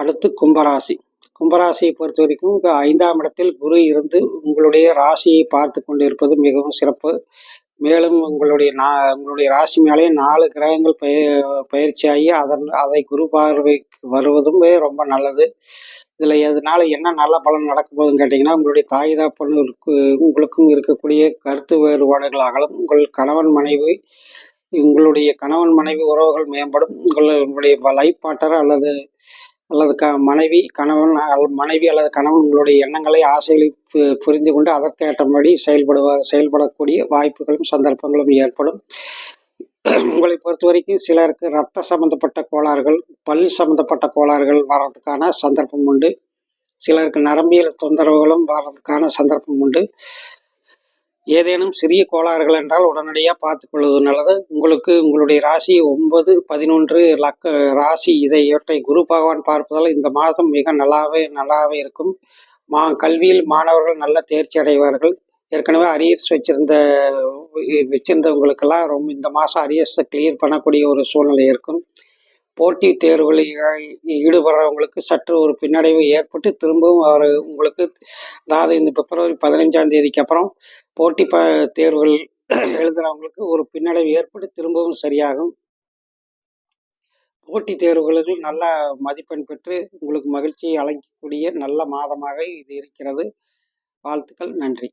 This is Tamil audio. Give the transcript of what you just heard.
அடுத்து கும்பராசி. கும்பராசியை பொறுத்த வரைக்கும் 5ஆம் இடத்தில் குரு இருந்து உங்களுடைய ராசியை பார்த்து கொண்டு இருப்பது மிகவும் சிறப்பு. மேலும் உங்களுடைய ராசி மேலே 4 கிரகங்கள் பயிற்சியாகி அதை குரு பார்வைக்கு வருவதுமே ரொம்ப நல்லது. இதில் இதனால என்ன நல்ல பலன் நடக்க போகுதுன்னு கேட்டிங்கன்னா, உங்களுடைய தாய் தகப்பனுக்கு உங்களுக்கும் இருக்கக்கூடிய கருத்து வேறுபாடுகள் அகலும். உங்களுடைய கணவன் மனைவி உறவுகள் மேம்படும். உங்களுடைய லைஃப் பார்ட்னர் அல்லது அல்லது மனைவி அல்லது கணவன் உங்களுடைய எண்ணங்களை, ஆசைகளை புரிந்து கொண்டு அதற்கேற்றபடி செயல்படக்கூடிய வாய்ப்புகளும் சந்தர்ப்பங்களும் ஏற்படும். உங்களை பொறுத்த வரைக்கும் சிலருக்கு இரத்த சம்பந்தப்பட்ட கோளாறுகள், பல் சம்பந்தப்பட்ட கோளாறுகள் வர்றதுக்கான சந்தர்ப்பம் உண்டு. சிலருக்கு நரம்பியல் தொந்தரவுகளும் வர்றதுக்கான சந்தர்ப்பம் உண்டு. ஏதேனும் சிறிய கோளாறுகள் என்றால் உடனடியாக பார்த்துக் கொள்வது நல்லது. உங்களுடைய ராசி 9, 11 ராசி இவற்றை குரு பகவான் பார்ப்பதால் இந்த மாதம் மிக நல்லாவே இருக்கும். கல்வியில் மாணவர்கள் நல்ல தேர்ச்சி அடைவார்கள். ஏற்கனவே அரியர்ஸ் வச்சிருந்தவங்களுக்கெல்லாம் இந்த மாதம் அரியர்ஸை கிளியர் பண்ணக்கூடிய ஒரு சூழ்நிலை இருக்கும். போட்டி தேர்வுகளில் ஈடுபடுறவங்களுக்கு சற்று ஒரு பின்னடைவு ஏற்பட்டு திரும்பவும் உங்களுக்கு, அதாவது இந்த பிப்ரவரி 15ஆம் தேதிக்கு அப்புறம் போட்டி தேர்வுகள் எழுதுறவங்களுக்கு ஒரு பின்னடைவு ஏற்பட்டு திரும்பவும் சரியாகும். போட்டி தேர்வுகளில் நல்ல மதிப்பெண் பெற்று உங்களுக்கு மகிழ்ச்சியை அளிக்கக்கூடிய நல்ல மாதமாக இது இருக்கிறது. வாழ்த்துக்கள். நன்றி.